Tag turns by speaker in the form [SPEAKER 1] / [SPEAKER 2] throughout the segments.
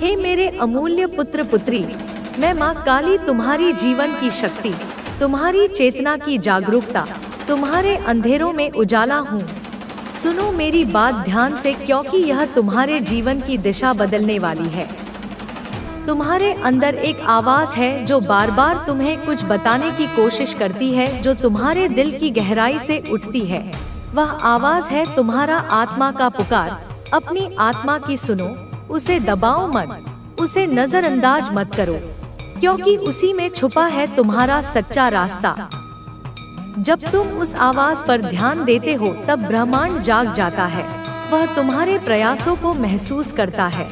[SPEAKER 1] हे मेरे अमूल्य पुत्र पुत्री, मैं माँ काली तुम्हारी जीवन की शक्ति, तुम्हारी चेतना की जागरूकता, तुम्हारे अंधेरों में उजाला हूँ। सुनो मेरी बात ध्यान से, क्योंकि यह तुम्हारे जीवन की दिशा बदलने वाली है। तुम्हारे अंदर एक आवाज है जो बार बार तुम्हें कुछ बताने की कोशिश करती है, जो तुम्हारे दिल की गहराई से उठती है। वह आवाज है तुम्हारा आत्मा का पुकार। अपनी आत्मा की सुनो, उसे दबाओ मत, उसे नजरअंदाज मत करो, क्योंकि उसी में छुपा है तुम्हारा सच्चा रास्ता। जब तुम उस आवाज पर ध्यान देते हो तब ब्रह्मांड जाग जाता है। वह तुम्हारे प्रयासों को महसूस करता है,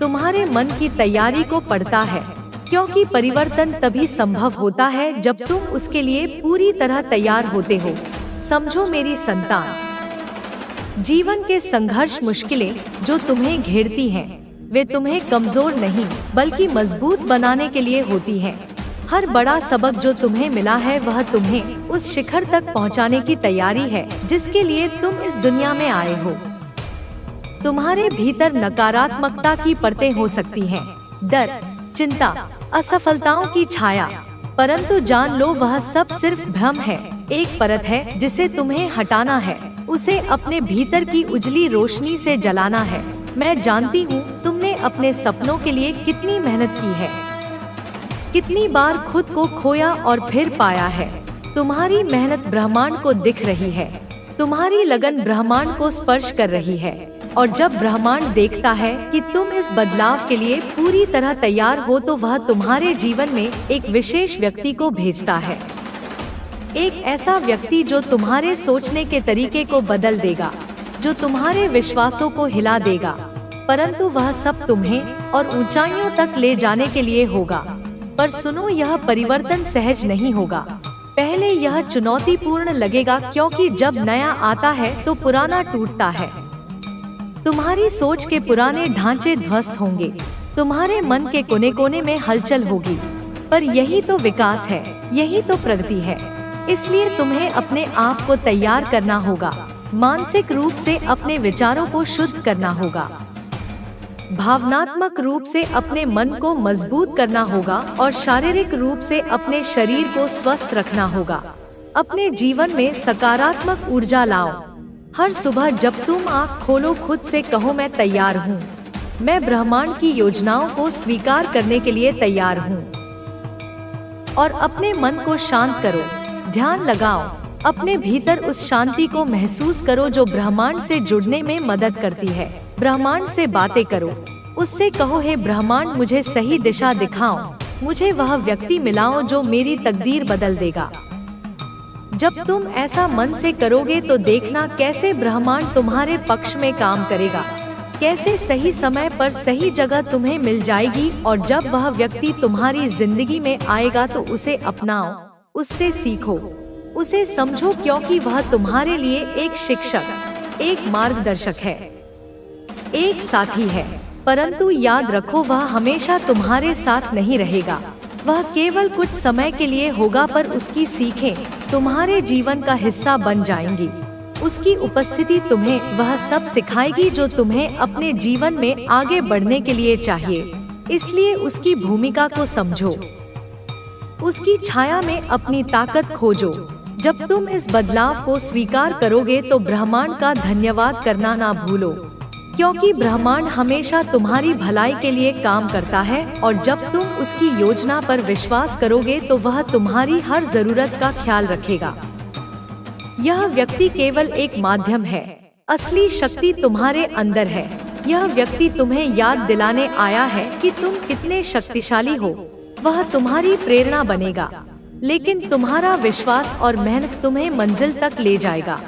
[SPEAKER 1] तुम्हारे मन की तैयारी को पढ़ता है, क्योंकि परिवर्तन तभी संभव होता है जब तुम उसके लिए पूरी तरह तैयार होते हो। समझो मेरी संतान, जीवन के संघर्ष, मुश्किलें जो तुम्हें घेरती हैं, वे तुम्हें कमजोर नहीं बल्कि मजबूत बनाने के लिए होती हैं। हर बड़ा सबक जो तुम्हें मिला है वह तुम्हें उस शिखर तक पहुंचाने की तैयारी है जिसके लिए तुम इस दुनिया में आए हो। तुम्हारे भीतर नकारात्मकता की परतें हो सकती हैं, डर, चिंता, असफलताओं की छाया, परंतु जान लो वह सब सिर्फ भ्रम है। एक परत है जिसे तुम्हें हटाना है, उसे अपने भीतर की उजली रोशनी से जलाना है। मैं जानती हूँ तुमने अपने सपनों के लिए कितनी मेहनत की है, कितनी बार खुद को खोया और फिर पाया है। तुम्हारी मेहनत ब्रह्मांड को दिख रही है, तुम्हारी लगन ब्रह्मांड को स्पर्श कर रही है। और जब ब्रह्मांड देखता है कि तुम इस बदलाव के लिए पूरी तरह तैयार हो तो वह तुम्हारे जीवन में एक विशेष व्यक्ति को भेजता है। एक ऐसा व्यक्ति जो तुम्हारे सोचने के तरीके को बदल देगा, जो तुम्हारे विश्वासों को हिला देगा, परंतु वह सब तुम्हें और ऊंचाइयों तक ले जाने के लिए होगा। पर सुनो, यह परिवर्तन सहज नहीं होगा। पहले यह चुनौतीपूर्ण लगेगा, क्योंकि जब नया आता है तो पुराना टूटता है। तुम्हारी सोच के पुराने ढांचे ध्वस्त होंगे, तुम्हारे मन के कोने कोने में हलचल होगी, पर यही तो विकास है, यही तो प्रगति है। इसलिए तुम्हें अपने आप को तैयार करना होगा, मानसिक रूप से अपने विचारों को शुद्ध करना होगा, भावनात्मक रूप से अपने मन को मजबूत करना होगा और शारीरिक रूप से अपने शरीर को स्वस्थ रखना होगा। अपने जीवन में सकारात्मक ऊर्जा लाओ। हर सुबह जब तुम आँख खोलो खुद से कहो, मैं तैयार हूँ, मैं ब्रह्मांड की योजनाओं को स्वीकार करने के लिए तैयार हूँ। और अपने मन को शांत करो, ध्यान लगाओ, अपने भीतर उस शांति को महसूस करो जो ब्रह्मांड से जुड़ने में मदद करती है। ब्रह्मांड से बातें करो, उससे कहो, हे ब्रह्मांड मुझे सही दिशा दिखाओ, मुझे वह व्यक्ति मिलाओ जो मेरी तकदीर बदल देगा। जब तुम ऐसा मन से करोगे तो देखना कैसे ब्रह्मांड तुम्हारे पक्ष में काम करेगा, कैसे सही समय पर सही जगह तुम्हें मिल जाएगी। और जब वह व्यक्ति तुम्हारी जिंदगी में आएगा तो उसे अपनाओ, उससे सीखो, उसे समझो, क्योंकि वह तुम्हारे लिए एक शिक्षक, एक मार्गदर्शक है, एक साथी है। परंतु याद रखो, वह हमेशा तुम्हारे साथ नहीं रहेगा, वह केवल कुछ समय के लिए होगा, पर उसकी सीखें तुम्हारे जीवन का हिस्सा बन जाएंगी। उसकी उपस्थिति तुम्हें वह सब सिखाएगी जो तुम्हें अपने जीवन में आगे बढ़ने के लिए चाहिए। इसलिए उसकी भूमिका को समझो, उसकी छाया में अपनी ताकत खोजो। जब तुम इस बदलाव को स्वीकार करोगे तो ब्रह्मांड का धन्यवाद करना ना भूलो, क्योंकि ब्रह्मांड हमेशा तुम्हारी भलाई के लिए काम करता है। और जब तुम उसकी योजना पर विश्वास करोगे तो वह तुम्हारी हर जरूरत का ख्याल रखेगा। यह व्यक्ति केवल एक माध्यम है, असली शक्ति तुम्हारे अंदर है। यह व्यक्ति तुम्हें याद दिलाने आया है कि तुम कितने शक्तिशाली हो। वह तुम्हारी प्रेरणा बनेगा, लेकिन तुम्हारा विश्वास और मेहनत तुम्हें मंजिल तक ले जाएगा।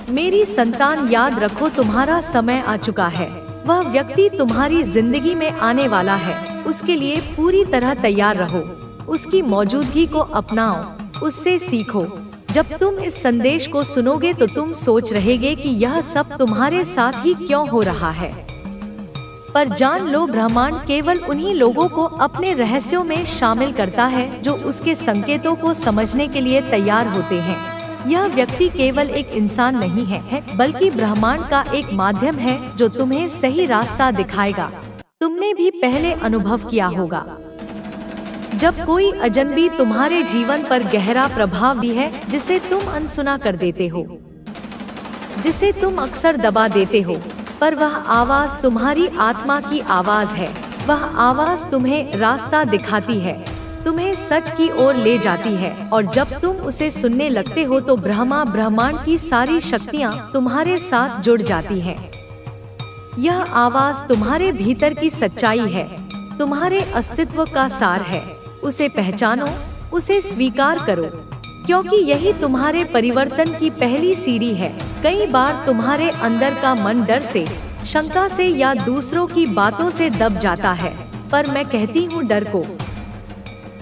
[SPEAKER 1] मेरी संतान, याद रखो, तुम्हारा समय आ चुका है। वह व्यक्ति तुम्हारी जिंदगी में आने वाला है, उसके लिए पूरी तरह तैयार रहो। उसकी मौजूदगी को अपनाओ, उससे सीखो। जब तुम इस संदेश को सुनोगे तो तुम सोच रहेगे कि यह सब तुम्हारे साथ ही क्यों हो रहा है। पर जान लो, ब्रह्मांड केवल उन्हीं लोगों को अपने रहस्यों में शामिल करता है जो उसके संकेतों को समझने के लिए तैयार होते हैं। यह व्यक्ति केवल एक इंसान नहीं है, बल्कि ब्रह्मांड का एक माध्यम है जो तुम्हें सही रास्ता दिखाएगा। तुमने भी पहले अनुभव किया होगा। जब कोई अजनबी तुम्हारे जीवन पर गहरा प्रभाव दी है, जिसे तुम अनसुना कर देते हो, जिसे तुम अक्सर दबा देते हो, पर वह आवाज तुम्हारी आत्मा की आवाज है। वह आवाज तुम्हें रास्ता दिखाती है, तुम्हें सच की ओर ले जाती है, और जब तुम उसे सुनने लगते हो तो ब्रह्मांड की सारी शक्तियाँ तुम्हारे साथ जुड़ जाती हैं। यह आवाज तुम्हारे भीतर की सच्चाई है, तुम्हारे अस्तित्व का सार है। उसे पहचानो, उसे स्वीकार करो, क्योंकि यही तुम्हारे परिवर्तन की पहली सीढ़ी है। कई बार तुम्हारे अंदर का मन डर से, शंका से या दूसरों की बातों से दब जाता है, पर मैं कहती हूँ, डर को,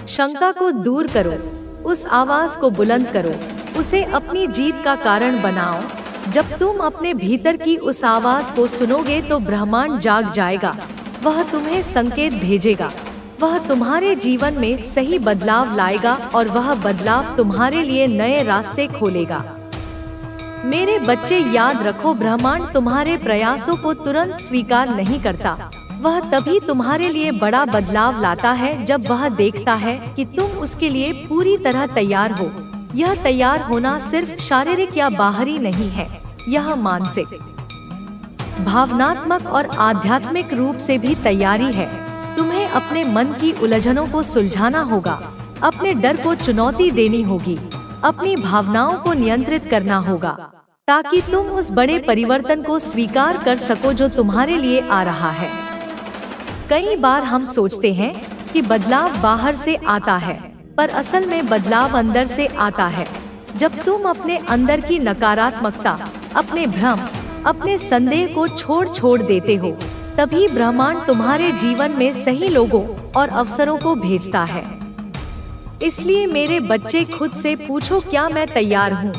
[SPEAKER 1] शंका को दूर करो, उस आवाज को बुलंद करो, उसे अपनी जीत का कारण बनाओ। जब तुम अपने भीतर की उस आवाज को सुनोगे तो ब्रह्मांड जाग जाएगा। वह तुम्हें संकेत भेजेगा, वह तुम्हारे जीवन में सही बदलाव लाएगा, और वह बदलाव तुम्हारे लिए नए रास्ते खोलेगा। मेरे बच्चे, याद रखो, ब्रह्मांड तुम्हारे प्रयासों को तुरंत स्वीकार नहीं करता। वह तभी तुम्हारे लिए बड़ा बदलाव लाता है जब वह देखता है कि तुम उसके लिए पूरी तरह तैयार हो। यह तैयार होना सिर्फ शारीरिक या बाहरी नहीं है, यह मानसिक, भावनात्मक और आध्यात्मिक रूप से भी तैयारी है। तुम्हें अपने मन की उलझनों को सुलझाना होगा, अपने डर को चुनौती देनी होगी, अपनी भावनाओं को नियंत्रित करना होगा, ताकि तुम उस बड़े परिवर्तन को स्वीकार कर सको जो तुम्हारे लिए आ रहा है। कई बार हम सोचते हैं कि बदलाव बाहर से आता है, पर असल में बदलाव अंदर से आता है। जब तुम अपने अंदर की नकारात्मकता, अपने भ्रम, अपने संदेह को छोड़ देते हो, तभी ब्रह्मांड तुम्हारे जीवन में सही लोगों और अवसरों को भेजता है। इसलिए मेरे बच्चे, खुद से पूछो, क्या मैं तैयार हूँ?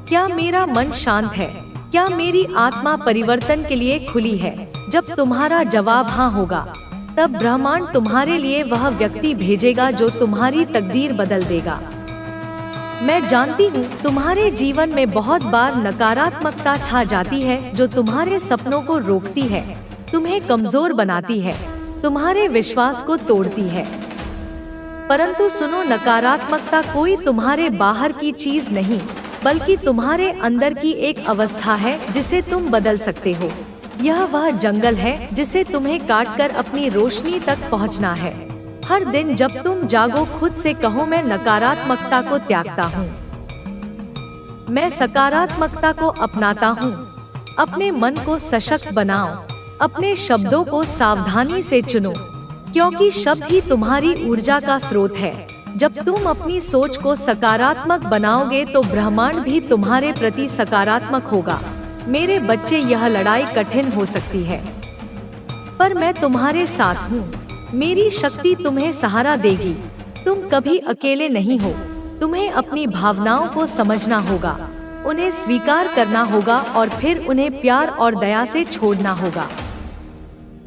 [SPEAKER 1] क्या मेरा मन शांत है? क्या मेरी आत्मा परिवर्तन के लिए खुली है? जब तुम्हारा जवाब हाँ होगा, तब ब्रह्मांड तुम्हारे लिए वह व्यक्ति भेजेगा जो तुम्हारी तकदीर बदल देगा। मैं जानती हूँ, तुम्हारे जीवन में बहुत बार नकारात्मकता छा जाती है, जो तुम्हारे सपनों को रोकती है, तुम्हें कमजोर बनाती है, तुम्हारे विश्वास को तोड़ती है। परंतु सुनो, नकारात्मकता कोई तुम्हारे बाहर की चीज नहीं, बल्कि तुम्हारे अंदर की एक अवस्था है जिसे तुम बदल सकते हो। यह वह जंगल है जिसे तुम्हें काटकर अपनी रोशनी तक पहुंचना है। हर दिन जब तुम जागो, खुद से कहो, मैं नकारात्मकता को त्यागता हूँ, मैं सकारात्मकता को अपनाता हूँ। अपने मन को सशक्त बनाओ, अपने शब्दों को सावधानी से चुनो, क्योंकि शब्द ही तुम्हारी ऊर्जा का स्रोत है। जब तुम अपनी सोच को सकारात्मक बनाओगे तो ब्रह्मांड भी तुम्हारे प्रति सकारात्मक होगा। मेरे बच्चे, यह लड़ाई कठिन हो सकती है, पर मैं तुम्हारे साथ हूँ। मेरी शक्ति तुम्हें सहारा देगी। तुम कभी अकेले नहीं हो। तुम्हें अपनी भावनाओं को समझना होगा, उन्हें स्वीकार करना होगा और फिर उन्हें प्यार और दया से छोड़ना होगा।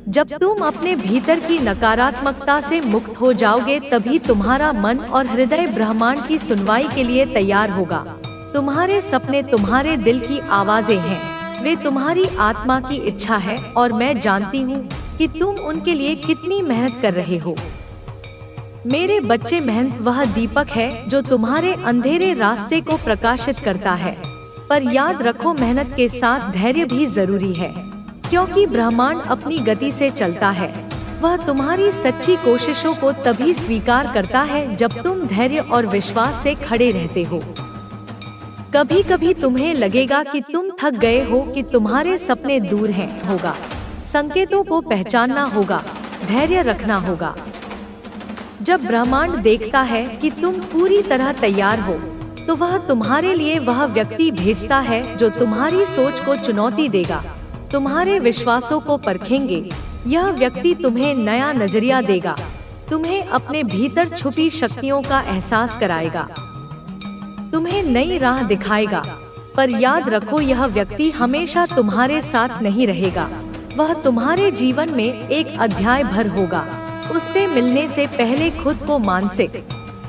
[SPEAKER 1] जब तुम अपने भीतर की नकारात्मकता से मुक्त हो जाओगे, तभी तुम्हारा मन और हृदय ब्रह्मांड की सुनवाई के लिए तैयार होगा। तुम्हारे सपने तुम्हारे दिल की आवाजें हैं, वे तुम्हारी आत्मा की इच्छा है, और मैं जानती हूँ कि तुम उनके लिए कितनी मेहनत कर रहे हो। मेरे बच्चे, मेहनत वह दीपक है जो तुम्हारे अंधेरे रास्ते को प्रकाशित करता है, पर याद रखो, मेहनत के साथ धैर्य भी जरूरी है, क्योंकि ब्रह्मांड अपनी गति से चलता है। वह तुम्हारी सच्ची कोशिशों को तभी स्वीकार करता है जब तुम धैर्य और विश्वास से खड़े रहते हो। कभी कभी तुम्हें लगेगा कि तुम थक गए हो, कि तुम्हारे सपने दूर हैं, होगा। संकेतों को पहचानना होगा, धैर्य रखना होगा। जब ब्रह्मांड देखता है कि तुम पूरी तरह तैयार हो, तो वह तुम्हारे लिए वह व्यक्ति भेजता है जो तुम्हारी सोच को चुनौती देगा, तुम्हारे विश्वासों को परखेंगे। यह व्यक्ति तुम्हें नया नजरिया देगा, तुम्हें अपने भीतर छुपी शक्तियों का एहसास कराएगा, तुम्हें नई राह दिखाएगा। पर याद रखो, यह व्यक्ति हमेशा तुम्हारे साथ नहीं रहेगा। वह तुम्हारे जीवन में एक अध्याय भर होगा। उससे मिलने से पहले खुद को मानसिक,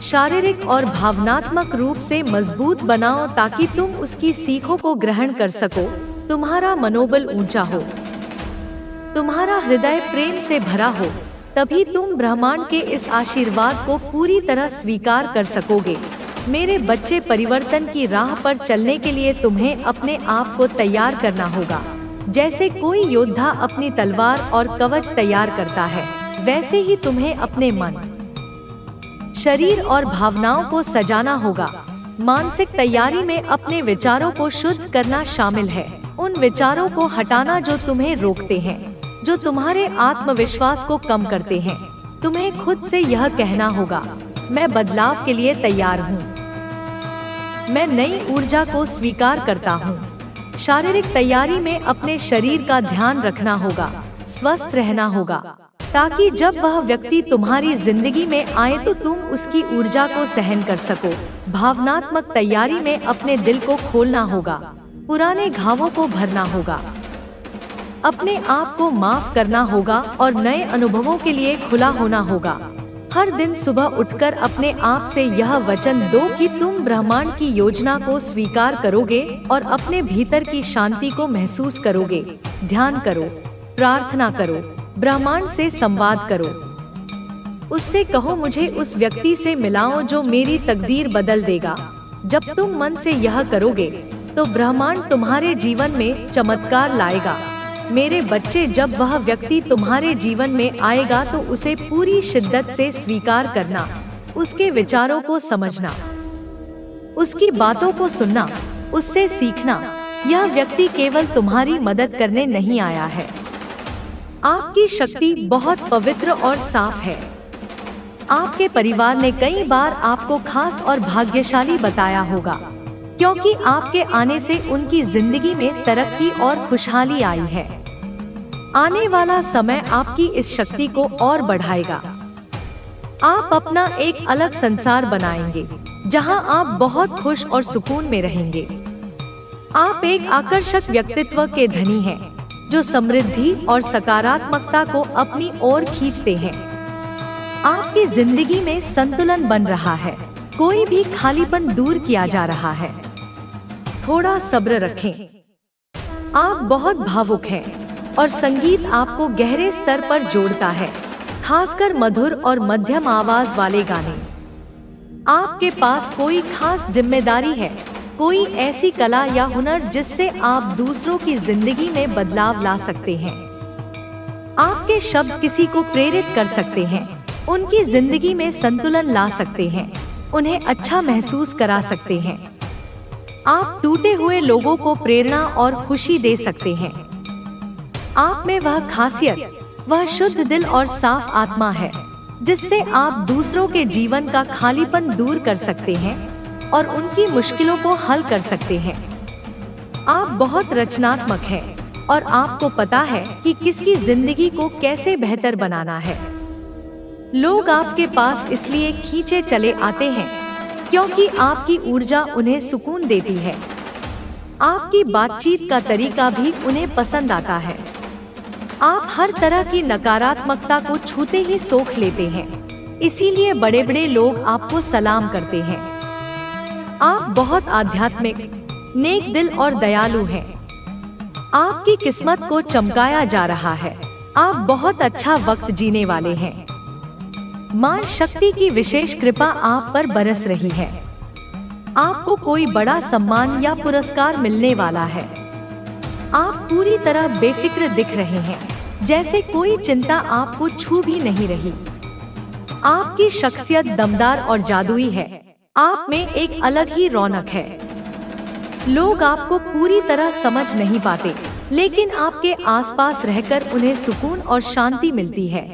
[SPEAKER 1] शारीरिक और भावनात्मक रूप से मजबूत बनाओ, ताकि तुम उसकी सीखों को ग्रहण कर सको, तुम्हारा मनोबल ऊंचा हो। तुम्हारा हृदय प्रेम से भरा हो, तभी तुम ब्रह्मांड के इस आशीर्वाद को पूरी तरह स्वीकार कर सकोगे। मेरे बच्चे, परिवर्तन की राह पर चलने के लिए तुम्हें अपने आप को तैयार करना होगा। जैसे कोई योद्धा अपनी तलवार और कवच तैयार करता है, वैसे ही तुम्हें अपने मन, शरीर और भावनाओं को सजाना होगा। मानसिक तैयारी में अपने विचारों को शुद्ध करना शामिल है। उन विचारों को हटाना जो तुम्हें रोकते हैं, जो तुम्हारे आत्मविश्वास को कम करते हैं। तुम्हें खुद से यह कहना होगा, मैं बदलाव के लिए तैयार हूँ, मैं नई ऊर्जा को स्वीकार करता हूँ। शारीरिक तैयारी में अपने शरीर का ध्यान रखना होगा, स्वस्थ रहना होगा, ताकि जब वह व्यक्ति तुम्हारी जिंदगी में आए तो तुम उसकी ऊर्जा को सहन कर सको। भावनात्मक तैयारी में अपने दिल को खोलना होगा, पुराने घावों को भरना होगा, अपने आप को माफ करना होगा और नए अनुभवों के लिए खुला होना होगा। हर दिन सुबह उठकर अपने आप से यह वचन दो कि तुम ब्रह्मांड की योजना को स्वीकार करोगे और अपने भीतर की शांति को महसूस करोगे। ध्यान करो, प्रार्थना करो, ब्रह्मांड से संवाद करो। उससे कहो, मुझे उस व्यक्ति से मिलाओ जो मेरी तकदीर बदल देगा। जब तुम मन से यह करोगे तो ब्रह्मांड तुम्हारे जीवन में चमत्कार लाएगा। मेरे बच्चे, जब वह व्यक्ति तुम्हारे जीवन में आएगा तो उसे पूरी शिद्दत से स्वीकार करना, उसके विचारों को समझना, उसकी बातों को सुनना, उससे सीखना। यह व्यक्ति केवल तुम्हारी मदद करने नहीं आया है। आपकी शक्ति बहुत पवित्र और साफ है। आपके परिवार ने कई बार आपको खास और भाग्यशाली बताया होगा, क्योंकि आपके आने से उनकी जिंदगी में तरक्की और खुशहाली आई है। आने वाला समय आपकी इस शक्ति को और बढ़ाएगा। आप अपना एक अलग संसार बनाएंगे, जहां आप बहुत खुश और सुकून में रहेंगे। आप एक आकर्षक व्यक्तित्व के धनी हैं, जो समृद्धि और सकारात्मकता को अपनी ओर खींचते हैं। आपकी जिंदगी में संतुलन बन रहा है, कोई भी खालीपन दूर किया जा रहा है। थोड़ा सब्र रखें। आप बहुत भावुक हैं और संगीत आपको गहरे स्तर पर जोड़ता है, खासकर मधुर और मध्यम आवाज वाले गाने। आपके पास कोई खास जिम्मेदारी है, कोई ऐसी कला या हुनर जिससे आप दूसरों की जिंदगी में बदलाव ला सकते हैं। आपके शब्द किसी को प्रेरित कर सकते हैं, उनकी जिंदगी में संतुलन ला सकते हैं, उन्हें अच्छा महसूस करा सकते हैं। आप टूटे हुए लोगों को प्रेरणा और खुशी दे सकते हैं। आप में वह खासियत, वह शुद्ध दिल और साफ आत्मा है, जिससे आप दूसरों के जीवन का खालीपन दूर कर सकते हैं और उनकी मुश्किलों को हल कर सकते हैं। आप बहुत रचनात्मक हैं और आपको पता है कि किसकी जिंदगी को कैसे बेहतर बनाना है। लोग आपके पास इसलिए खींचे चले आते हैं क्योंकि आपकी ऊर्जा उन्हें सुकून देती है। आपकी बातचीत का तरीका भी उन्हें पसंद आता है। आप हर तरह की नकारात्मकता को छूते ही सोख लेते हैं, इसीलिए बड़े बड़े लोग आपको सलाम करते हैं। आप बहुत आध्यात्मिक, नेक दिल और दयालु हैं। आपकी किस्मत को चमकाया जा रहा है। आप बहुत अच्छा वक्त जीने वाले हैं। मां शक्ति की विशेष कृपा आप पर बरस रही है। आपको कोई बड़ा सम्मान या पुरस्कार मिलने वाला है। आप पूरी तरह बेफिक्र दिख रहे हैं, जैसे कोई चिंता आपको छू भी नहीं रही। आपकी शख्सियत दमदार और जादुई है। आप में एक अलग ही रौनक है। लोग आपको पूरी तरह समझ नहीं पाते, लेकिन आपके आसपास रहकर उन्हें सुकून और शांति मिलती है।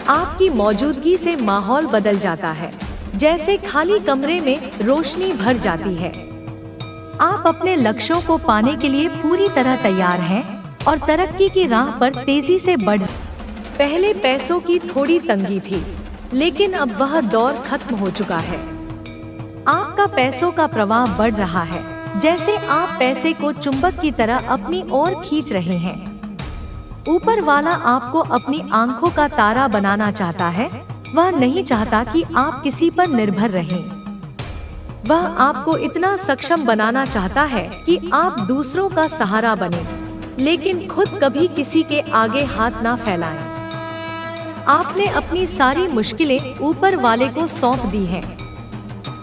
[SPEAKER 1] आपकी मौजूदगी से माहौल बदल जाता है, जैसे खाली कमरे में रोशनी भर जाती है। आप अपने लक्ष्यों को पाने के लिए पूरी तरह तैयार हैं और तरक्की की राह पर तेजी से बढ़। पहले पैसों की थोड़ी तंगी थी, लेकिन अब वह दौर खत्म हो चुका है। आपका पैसों का प्रवाह बढ़ रहा है, जैसे आप पैसे को चुंबक की तरह अपनी ओर खींच रहे हैं। ऊपर वाला आपको अपनी आंखों का तारा बनाना चाहता है। वह नहीं चाहता कि आप किसी पर निर्भर रहें। वह आपको इतना सक्षम बनाना चाहता है कि आप दूसरों का सहारा बने। लेकिन खुद कभी किसी के आगे हाथ ना फैलाएं। आपने अपनी सारी मुश्किलें ऊपर वाले को सौंप दी हैं।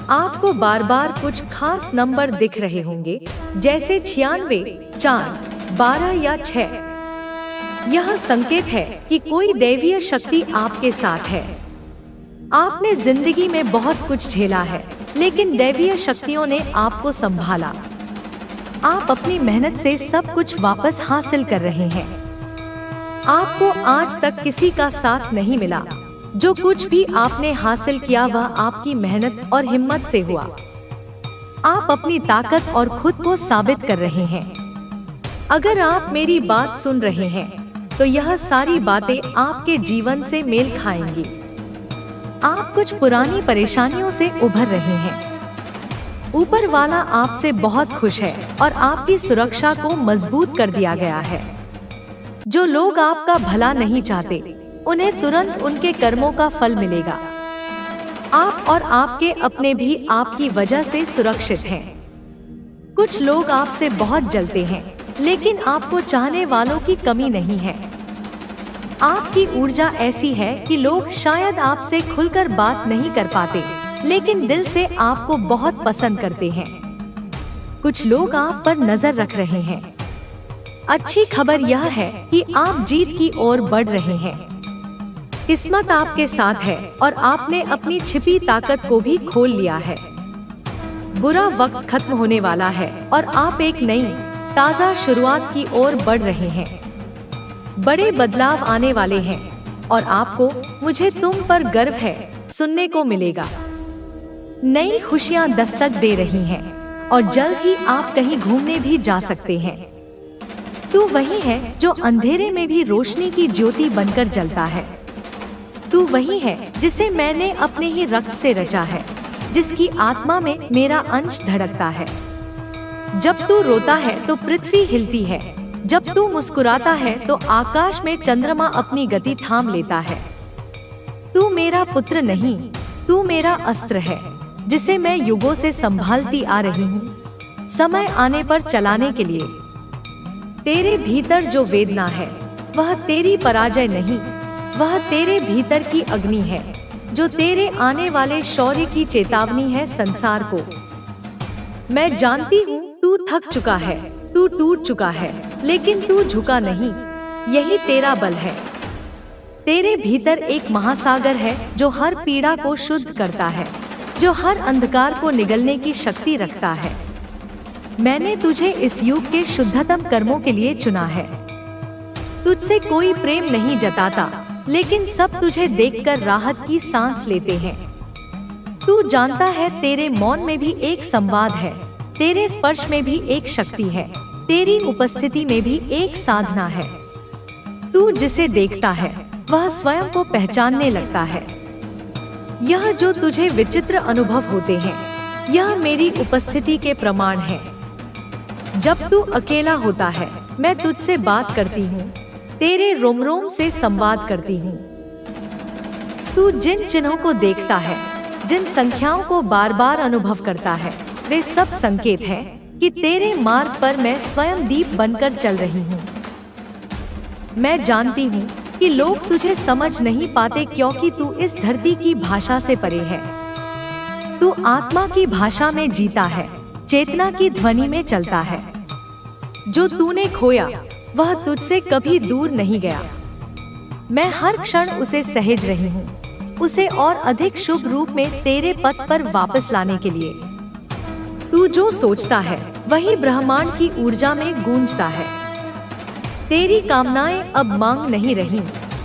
[SPEAKER 1] आपको बार बार कुछ खास नंबर दिख रहे होंगे, जैसे 96, 4, 12 या 6। यह संकेत है कि कोई दैवीय शक्ति आपके साथ है। आपने जिंदगी में बहुत कुछ झेला है, लेकिन दैवीय शक्तियों ने आपको संभाला। आप अपनी मेहनत से सब कुछ वापस हासिल कर रहे हैं। आपको आज तक किसी का साथ नहीं मिला। जो कुछ भी आपने हासिल किया वह आपकी मेहनत और हिम्मत से हुआ। आप अपनी ताकत और खुद को साबित कर रहे हैं। अगर आप मेरी बात सुन रहे हैं, तो यह सारी बातें आपके जीवन से मेल खाएंगी। आप कुछ पुरानी परेशानियों से उभर रहे हैं। ऊपर वाला आपसे बहुत खुश है और आपकी सुरक्षा को मजबूत कर दिया गया है। जो लोग आपका भला नहीं चाहते, उन्हें तुरंत उनके कर्मों का फल मिलेगा। आप और आपके अपने भी आपकी वजह से सुरक्षित हैं। कुछ लोग आपसे बहुत जलते हैं, लेकिन आपको चाहने वालों की कमी नहीं है। आपकी ऊर्जा ऐसी है कि लोग शायद आपसे खुलकर बात नहीं कर पाते, लेकिन दिल से आपको बहुत पसंद करते हैं। कुछ लोग आप पर नजर रख रहे हैं। अच्छी खबर यह है कि आप जीत की ओर बढ़ रहे हैं। किस्मत आपके साथ है और आपने अपनी छिपी ताकत को भी खोल लिया है। बुरा वक्त खत्म होने वाला है और आप एक नई ताजा शुरुआत की ओर बढ़ रहे हैं। बड़े बदलाव आने वाले हैं और आपको "मुझे तुम पर गर्व है" सुनने को मिलेगा। नई खुशियां दस्तक दे रही हैं और जल्द ही आप कहीं घूमने भी जा सकते हैं। तू वही है जो अंधेरे में भी रोशनी की ज्योति बनकर जलता है। तू वही है जिसे मैंने अपने ही रक्त से रचा है, जिसकी आत्मा में मेरा अंश धड़कता है। जब तू रोता है तो पृथ्वी हिलती है, जब तू मुस्कुराता है तो आकाश में चंद्रमा अपनी गति थाम लेता है। तू मेरा पुत्र नहीं, तू मेरा अस्त्र है, जिसे मैं युगों से संभालती आ रही हूँ, समय आने पर चलाने के लिए। तेरे भीतर जो वेदना है, वह तेरी पराजय नहीं, वह तेरे भीतर की अग्नि है, जो तेरे आने वाले शौर्य की चेतावनी है संसार को। मैं जानती हूँ तू थक चुका है, तू टूट चुका है, लेकिन तू झुका नहीं। यही तेरा बल है। तेरे भीतर एक महासागर है जो हर पीड़ा को शुद्ध करता है, जो हर अंधकार को निगलने की शक्ति रखता है। मैंने तुझे इस युग के शुद्धतम कर्मों के लिए चुना है। तुझसे कोई प्रेम नहीं जताता, लेकिन सब तुझे देखकर राहत की सांस लेते हैं। तू जानता है तेरे मौन में भी एक संवाद है, तेरे स्पर्श में भी एक शक्ति है, तेरी उपस्थिति में भी एक साधना है। तू जिसे देखता है वह स्वयं को पहचानने लगता है। यह जो तुझे विचित्र अनुभव होते हैं, यह मेरी उपस्थिति के प्रमाण है। जब तू अकेला होता है, मैं तुझसे बात करती हूँ, तेरे रोम रोम से संवाद करती हूँ। तू जिन चिन्हों को देखता है, जिन संख्याओं को बार बार अनुभव करता है, वे सब संकेत हैं कि तेरे मार्ग पर मैं स्वयं दीप बनकर चल रही हूँ। मैं जानती हूँ कि लोग तुझे समझ नहीं पाते, क्योंकि तू इस धरती की भाषा से परे है। तू आत्मा की भाषा में जीता है, चेतना की ध्वनि में चलता है। जो तूने खोया वह तुझसे कभी दूर नहीं गया। मैं हर क्षण उसे सहेज रही हूँ, उसे और अधिक शुभ रूप में तेरे पथ पर वापस लाने के लिए। तू जो सोचता है वही ब्रह्मांड की ऊर्जा में गूंजता है। तेरी कामनाएं अब मांग नहीं रही,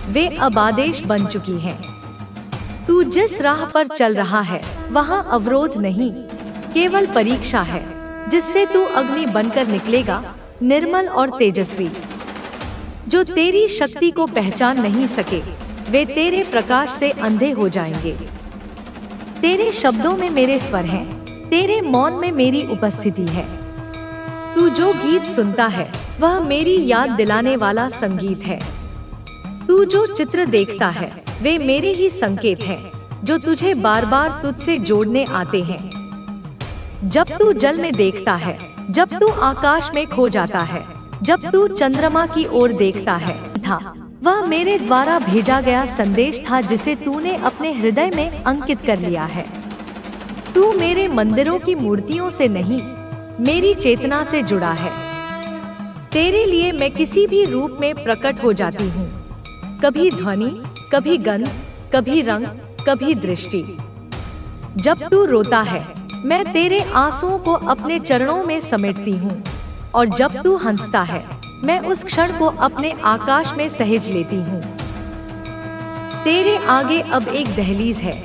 [SPEAKER 1] वे अब आदेश बन चुकी हैं। तू जिस राह पर चल रहा है वहाँ अवरोध नहीं, केवल परीक्षा है, जिससे तू अग्नि बनकर निकलेगा, निर्मल और तेजस्वी। जो तेरी शक्ति को पहचान नहीं सके, वे तेरे प्रकाश से अंधे हो जाएंगे। तेरे शब्दों में मेरे स्वर हैं, तेरे मौन में मेरी उपस्थिति है। तू जो गीत सुनता है वह मेरी याद दिलाने वाला संगीत है। तू जो चित्र देखता है वे मेरे ही संकेत हैं, जो तुझे बार बार तुझसे जोड़ने आते हैं। जब तू जल में देखता है, जब तू आकाश में खो जाता है, जब तू चंद्रमा की ओर देखता है था, वह मेरे द्वारा भेजा गया संदेश था जिसे तूने अपने हृदय में अंकित कर लिया है। तू मेरे मंदिरों की मूर्तियों से नहीं, मेरी चेतना से जुड़ा है। तेरे लिए मैं किसी भी रूप में प्रकट हो जाती हूँ, कभी ध्वनि, कभी गंध, कभी रंग, कभी दृष्टि। जब तू रोता है, मैं तेरे आंसुओं को अपने चरणों में समेटती हूँ, और जब तू हंसता है, मैं उस क्षण को अपने आकाश में सहेज लेती हूँ। तेरे आगे अब एक दहलीज है,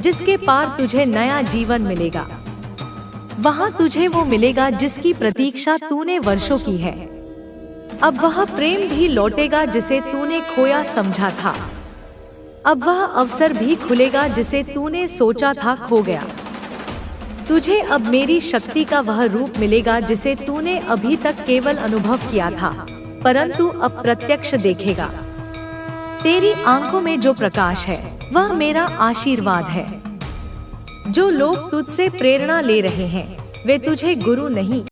[SPEAKER 1] जिसके पार तुझे नया जीवन मिलेगा। वहाँ तुझे वो मिलेगा जिसकी प्रतीक्षा तूने वर्षों की है। अब वह प्रेम भी लौटेगा जिसे तूने खोया समझा था। अब वह अवसर भी खुलेगा जिसे तूने सोचा था खो गया। तुझे अब मेरी शक्ति का वह रूप मिलेगा जिसे तूने अभी तक केवल अनुभव किया था, परंतु अब प्रत्यक्ष देखेगा। तेरी आंखों में जो प्रकाश है, वह मेरा आशीर्वाद है। जो लोग तुझसे प्रेरणा ले रहे हैं, वे तुझे गुरु नहीं